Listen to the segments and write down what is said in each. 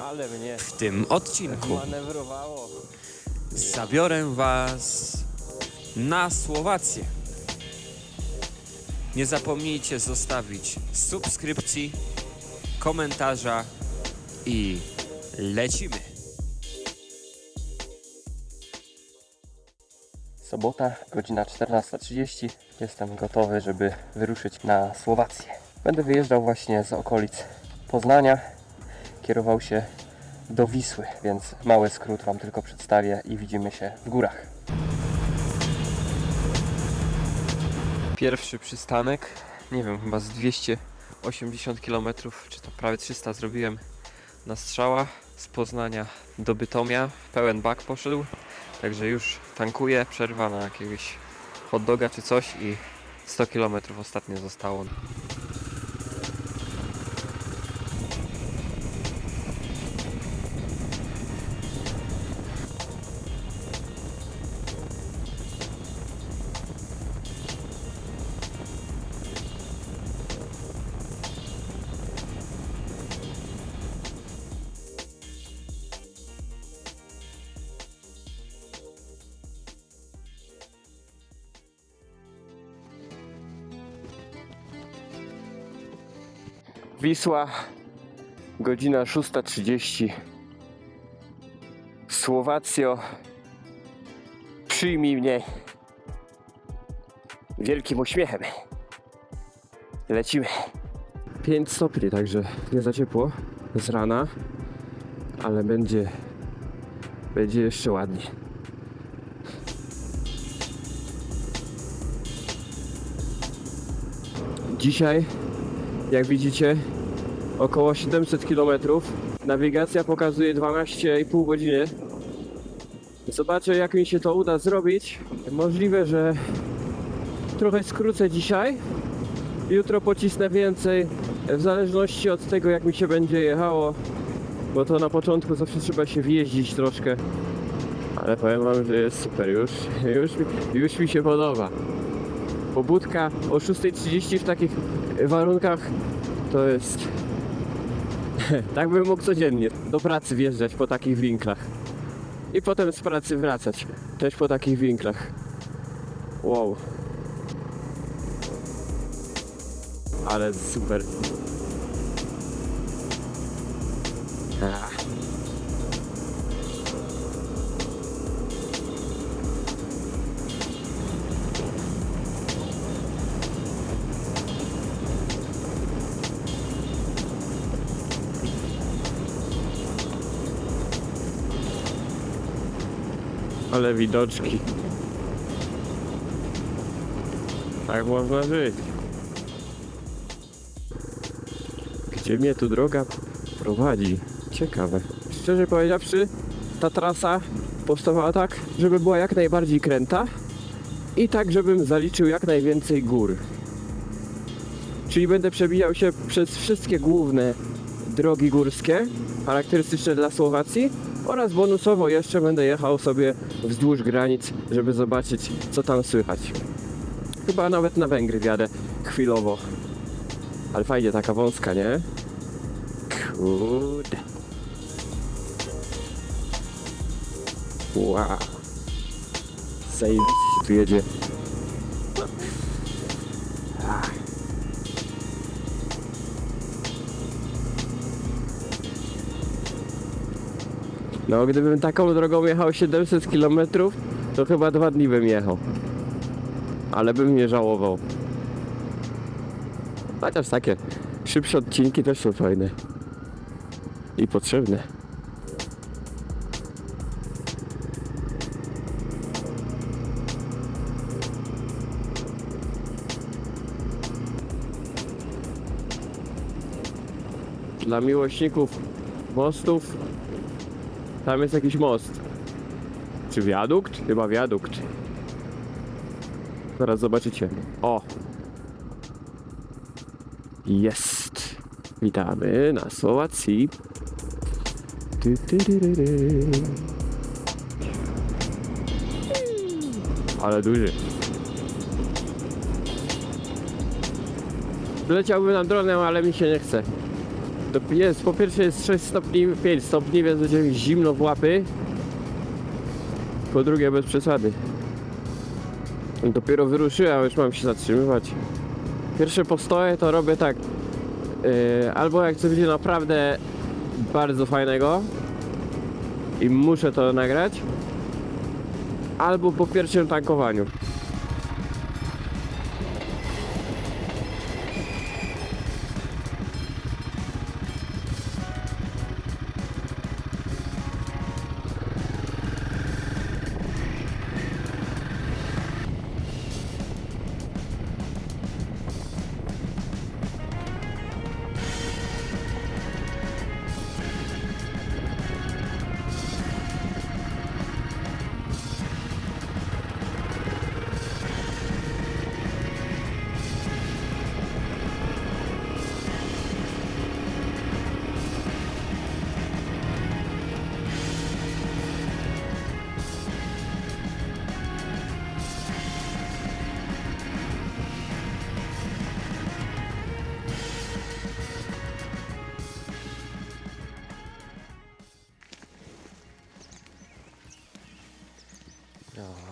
Ale mnie W tym odcinku manewrowało. zabiorę Was na Słowację. Nie zapomnijcie zostawić subskrypcji, komentarza i lecimy. Sobota, godzina 14:30. Jestem gotowy, żeby wyruszyć na Słowację. Będę wyjeżdżał właśnie z okolic Poznania. Kierował się do Wisły, więc mały skrót Wam tylko przedstawię i widzimy się w górach. Pierwszy przystanek, nie wiem, chyba z 280 km, czy to prawie 300 zrobiłem na strzała. Z Poznania do Bytomia, pełen bak poszedł, także już tankuję, przerwa na jakiegoś hot doga czy coś i 100 km ostatnio zostało. Wisła, godzina 6:30. Słowacjo, przyjmij mnie wielkim uśmiechem. Lecimy. 5 stopni, także nie za ciepło z rana, ale będzie jeszcze ładnie. Dzisiaj, jak widzicie, około 700 km. Nawigacja pokazuje 12,5 godziny. Zobaczę, jak mi się to uda zrobić. Możliwe, że trochę skrócę dzisiaj. Jutro pocisnę więcej, w zależności od tego, jak mi się będzie jechało. Bo to na początku zawsze trzeba się wjeździć troszkę. Ale powiem Wam, że jest super. Już mi się podoba. Pobudka o 6:30 w takich warunkach to jest... tak bym mógł codziennie do pracy wjeżdżać po takich winklach. I potem z pracy wracać też po takich winklach. Wow. Ale super. Ale widoczki. Tak można żyć. Gdzie mnie tu droga prowadzi? Ciekawe. Szczerze powiedziawszy, ta trasa powstawała tak, żeby była jak najbardziej kręta i tak, żebym zaliczył jak najwięcej gór. Czyli będę przebijał się przez wszystkie główne drogi górskie, charakterystyczne dla Słowacji, oraz bonusowo jeszcze będę jechał sobie wzdłuż granic, żeby zobaczyć, co tam słychać. Chyba nawet na Węgry wjadę chwilowo. Ale fajnie, taka wąska, nie? Kurde. Wow. Zajebiście tu jedzie. No, gdybym taką drogą jechał 700 km, to chyba 2 dni bym jechał. Ale bym nie żałował. Chociaż takie szybsze odcinki też są fajne. I potrzebne. Dla miłośników mostów, tam jest jakiś most. Czy wiadukt? Chyba wiadukt. Zaraz zobaczycie. O! Jest! Witamy na Słowacji. Ale duży. Leciałbym na dronę, ale mi się nie chce. Jest, po pierwsze jest 6 stopni, 5 stopni, więc będzie mi zimno w łapy. Po drugie bez przesady. Dopiero wyruszyłem, a już mam się zatrzymywać. Pierwsze postoje to robię tak. Albo jak coś będzie naprawdę bardzo fajnego i muszę to nagrać, albo po pierwszym tankowaniu.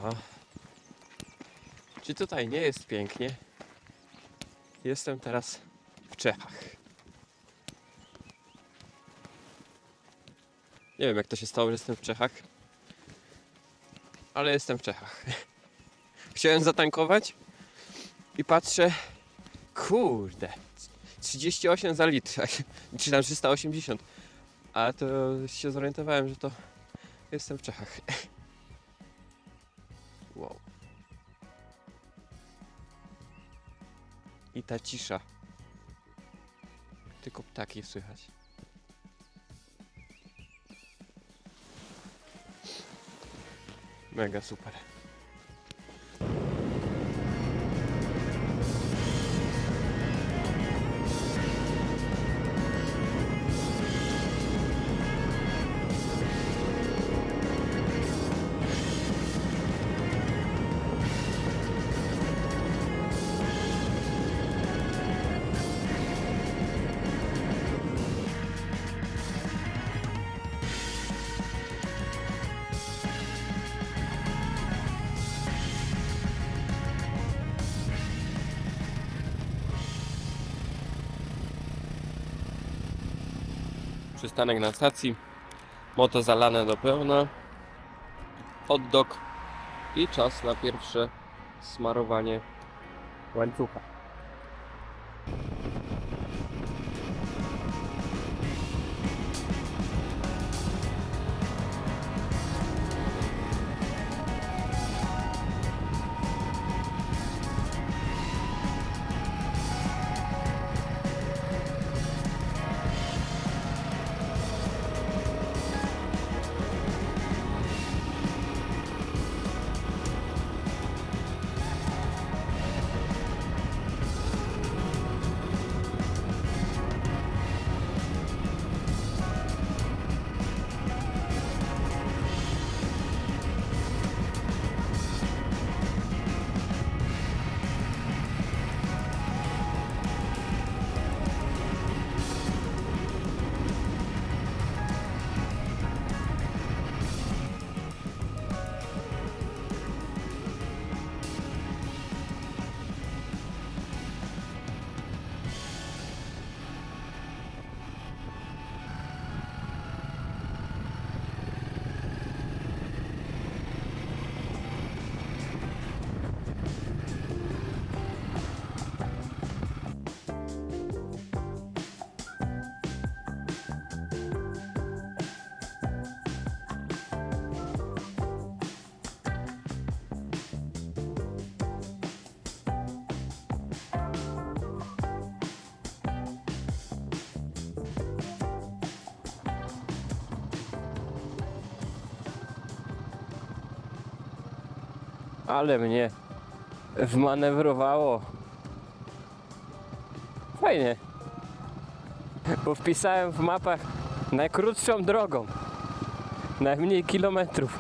No. Czy tutaj nie jest pięknie? Jestem teraz w Czechach. Nie wiem, jak to się stało, że jestem w Czechach, ale jestem w Czechach. Chciałem zatankować i patrzę, kurde, 38 za litr, czy tam 380, a to się zorientowałem, że to jestem w Czechach. Wow. I ta cisza. Tylko ptaki słychać. Mega super. Przystanek na stacji, moto zalane do pełna, hot dog i czas na pierwsze smarowanie łańcucha. Ale mnie wmanewrowało. Fajnie. Bo wpisałem w mapach najkrótszą drogą. Najmniej kilometrów.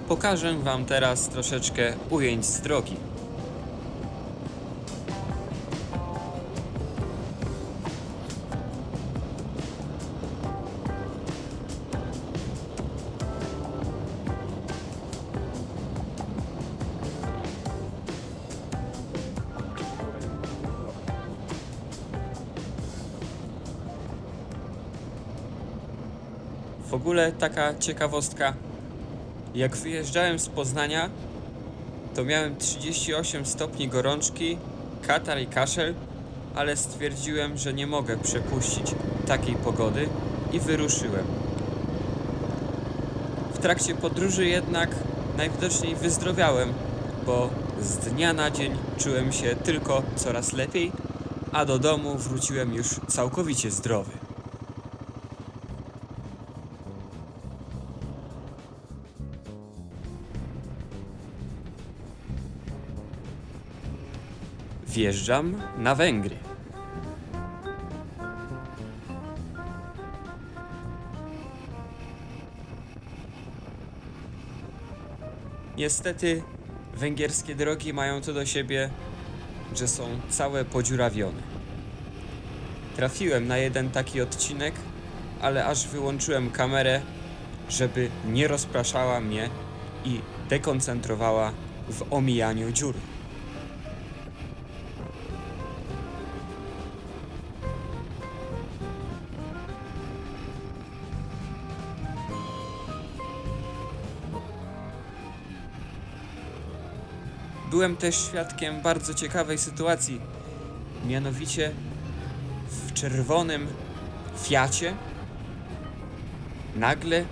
Pokażę Wam teraz troszeczkę ujęć z drogi. W ogóle taka ciekawostka. Jak wyjeżdżałem z Poznania, to miałem 38 stopni gorączki, katar i kaszel, ale stwierdziłem, że nie mogę przepuścić takiej pogody i wyruszyłem. W trakcie podróży jednak najwidoczniej wyzdrowiałem, bo z dnia na dzień czułem się tylko coraz lepiej, a do domu wróciłem już całkowicie zdrowy. Wjeżdżam na Węgry. Niestety węgierskie drogi mają to do siebie, że są całe podziurawione. Trafiłem na jeden taki odcinek, ale aż wyłączyłem kamerę, żeby nie rozpraszała mnie i dekoncentrowała w omijaniu dziur. Byłem też świadkiem bardzo ciekawej sytuacji, mianowicie w czerwonym Fiacie nagle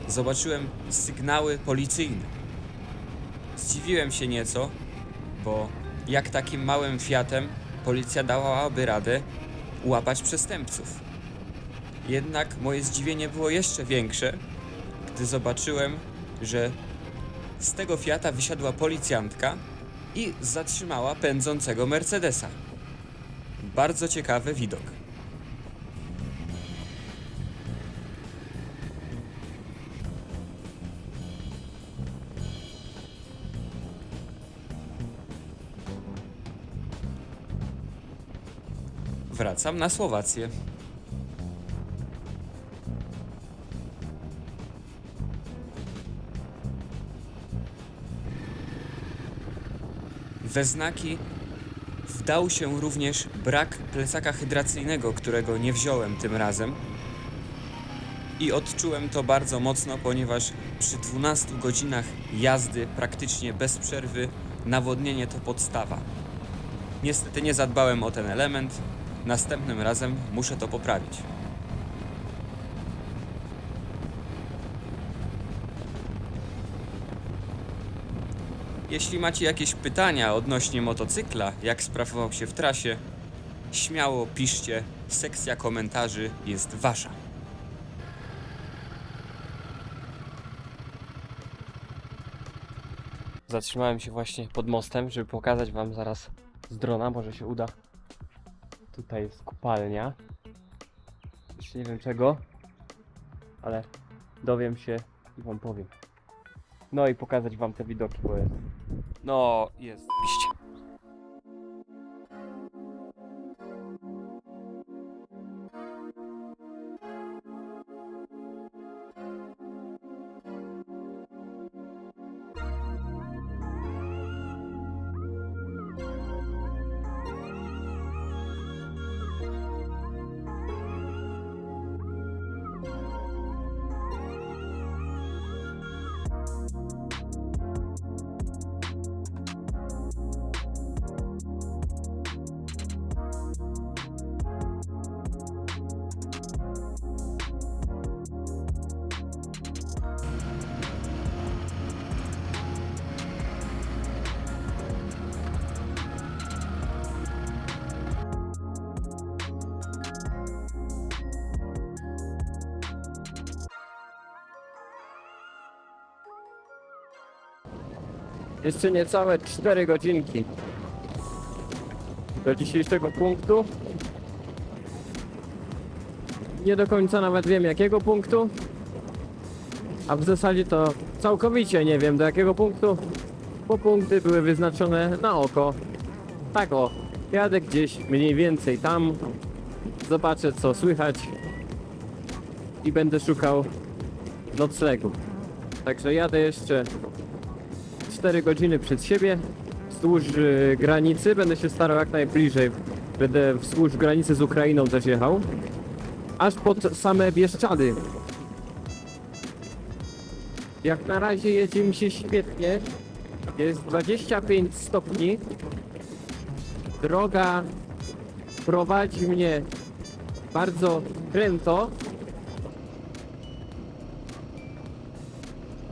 zobaczyłem sygnały policyjne. Zdziwiłem się nieco, bo jak takim małym Fiatem policja dałaby radę łapać przestępców. Jednak moje zdziwienie było jeszcze większe, gdy zobaczyłem, że z tego Fiata wysiadła policjantka i zatrzymała pędzącego Mercedesa. Bardzo ciekawy widok. Wracam na Słowację. We znaki wdał się również brak plecaka hydracyjnego, którego nie wziąłem tym razem. I odczułem to bardzo mocno, ponieważ przy 12 godzinach jazdy praktycznie bez przerwy nawodnienie to podstawa. Niestety nie zadbałem o ten element. Następnym razem muszę to poprawić. Jeśli macie jakieś pytania odnośnie motocykla, jak sprawował się w trasie, śmiało piszcie, sekcja komentarzy jest wasza. Zatrzymałem się właśnie pod mostem, żeby pokazać wam zaraz z drona, może się uda. Tutaj jest kopalnia. Jeszcze nie wiem czego, ale dowiem się i wam powiem. No i pokazać wam te widoki, bo jest... No, jest iście. Jeszcze niecałe 4 godzinki do dzisiejszego punktu. Nie do końca nawet wiem jakiego punktu, a w zasadzie to całkowicie nie wiem do jakiego punktu, bo punkty były wyznaczone na oko. Tak o, jadę gdzieś mniej więcej tam, zobaczę co słychać i będę szukał noclegu. Także jadę jeszcze 4 godziny przed siebie wzdłuż granicy, będę się starał jak najbliżej, będę wzdłuż granicy z Ukrainą też jechał, aż pod same Bieszczady. Jak na razie jedzie mi się świetnie. Jest 25 stopni. Droga prowadzi mnie bardzo kręto.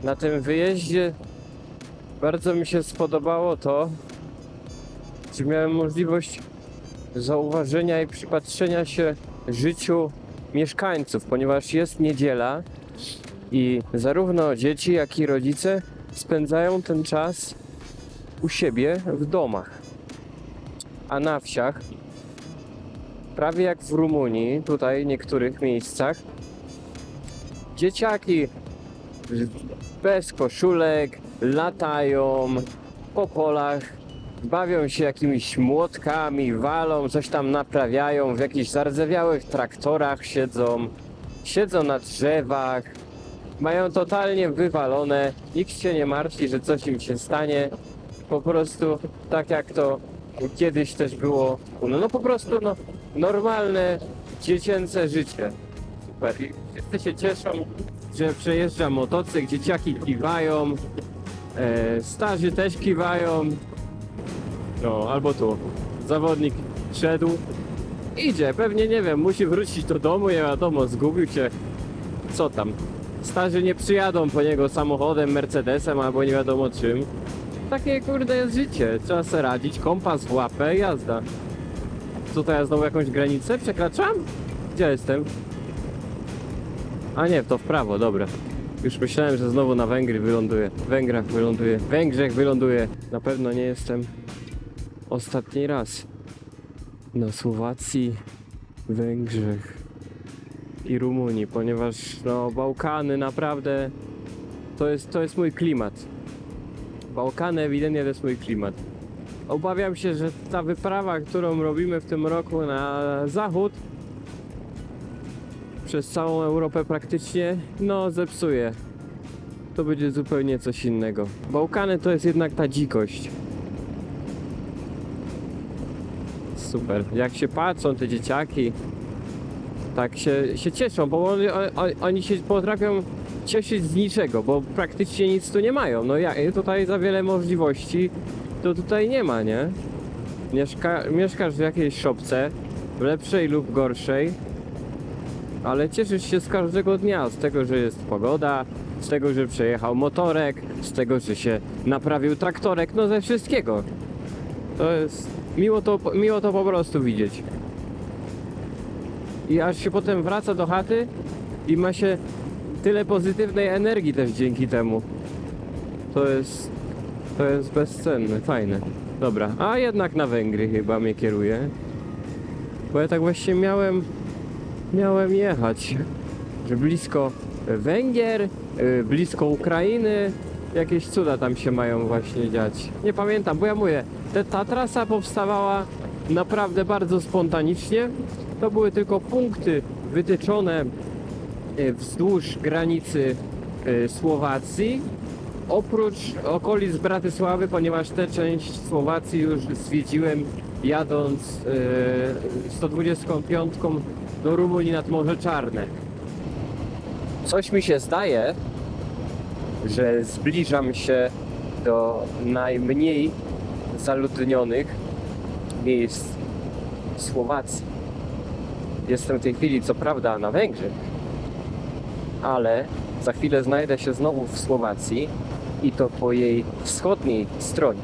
Na tym wyjeździe bardzo mi się spodobało to, że miałem możliwość zauważenia i przypatrzenia się życiu mieszkańców, ponieważ jest niedziela i zarówno dzieci, jak i rodzice spędzają ten czas u siebie w domach. A na wsiach, prawie jak w Rumunii, tutaj w niektórych miejscach, dzieciaki bez koszulek latają po polach, bawią się jakimiś młotkami, walą, coś tam naprawiają, w jakichś zardzewiałych traktorach siedzą na drzewach, mają totalnie wywalone, nikt się nie martwi, że coś im się stanie, po prostu tak jak to kiedyś też było, no po prostu no, normalne, dziecięce życie. Super. I wszyscy się cieszą, że przejeżdża motocykl, dzieciaki kiwają, starzy też kiwają. No, albo tu. Zawodnik szedł, idzie, pewnie nie wiem, musi wrócić do domu, nie wiadomo, zgubił się. Co tam? Starzy nie przyjadą po niego samochodem, Mercedesem albo nie wiadomo czym. Takie kurde jest życie, trzeba sobie radzić, kompas w łapę, jazda. Co to ja znowu jakąś granicę przekraczam? Gdzie jestem? A nie, to w prawo, dobra. Już myślałem, że znowu na Węgry wyląduję. Węgrzech wyląduję. Na pewno nie jestem ostatni raz na Słowacji, Węgrzech i Rumunii, ponieważ no Bałkany naprawdę to jest mój klimat. Bałkany ewidentnie to jest mój klimat. Obawiam się, że ta wyprawa, którą robimy w tym roku na zachód, przez całą Europę praktycznie, no zepsuje. To będzie zupełnie coś innego. Bałkany to jest jednak ta dzikość. Super. Jak się patrzą te dzieciaki, tak się cieszą, bo oni się potrafią cieszyć z niczego, bo praktycznie nic tu nie mają. No ja tutaj za wiele możliwości to tutaj nie ma, nie? Mieszkasz w jakiejś szopce, w lepszej lub gorszej, ale cieszysz się z każdego dnia, z tego, że jest pogoda, z tego, że przejechał motorek, z tego, że się naprawił traktorek, no ze wszystkiego. To jest miło to po prostu widzieć. I aż się potem wraca do chaty i ma się tyle pozytywnej energii też dzięki temu. To jest bezcenne, fajne. Dobra, a jednak na Węgry chyba mnie kieruje. Bo ja tak właśnie miałem jechać, że blisko Węgier, blisko Ukrainy, jakieś cuda tam się mają właśnie dziać. Nie pamiętam, bo ja mówię, ta trasa powstawała naprawdę bardzo spontanicznie. To były tylko punkty wytyczone wzdłuż granicy Słowacji, oprócz okolic Bratysławy, ponieważ tę część Słowacji już zwiedziłem jadąc 125 do Rumunii nad Morze Czarne. Coś mi się zdaje, że zbliżam się do najmniej zaludnionych miejsc Słowacji. Jestem w tej chwili co prawda na Węgrzech, ale za chwilę znajdę się znowu w Słowacji i to po jej wschodniej stronie.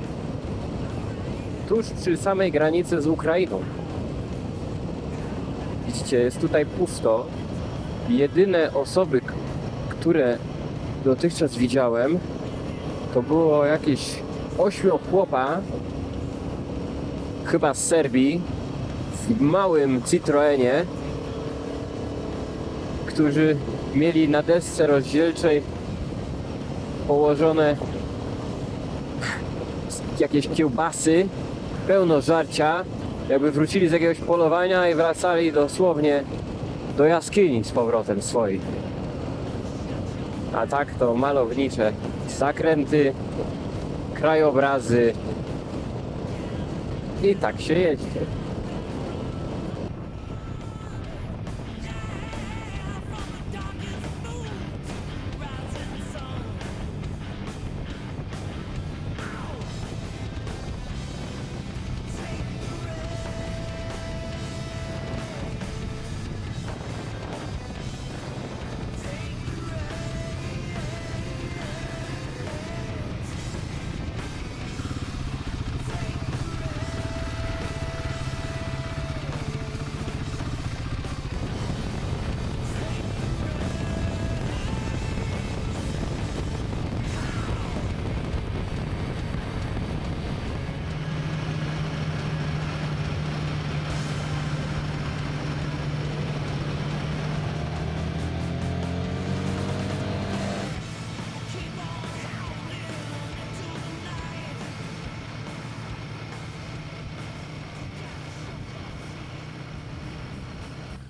Tuż przy samej granicy z Ukrainą. Widzicie, jest tutaj pusto. Jedyne osoby, które dotychczas widziałem, to było jakieś 8 chłopa, chyba z Serbii, w małym Citroenie, którzy mieli na desce rozdzielczej położone jakieś kiełbasy, pełno żarcia, jakby wrócili z jakiegoś polowania i wracali dosłownie do jaskini z powrotem swoich. A tak to malownicze zakręty, krajobrazy i tak się jeździ.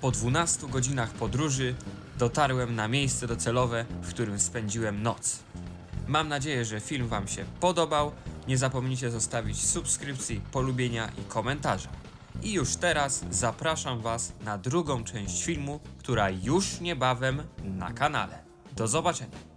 Po 12 godzinach podróży dotarłem na miejsce docelowe, w którym spędziłem noc. Mam nadzieję, że film Wam się podobał. Nie zapomnijcie zostawić subskrypcji, polubienia i komentarza. I już teraz zapraszam Was na drugą część filmu, która już niebawem na kanale. Do zobaczenia!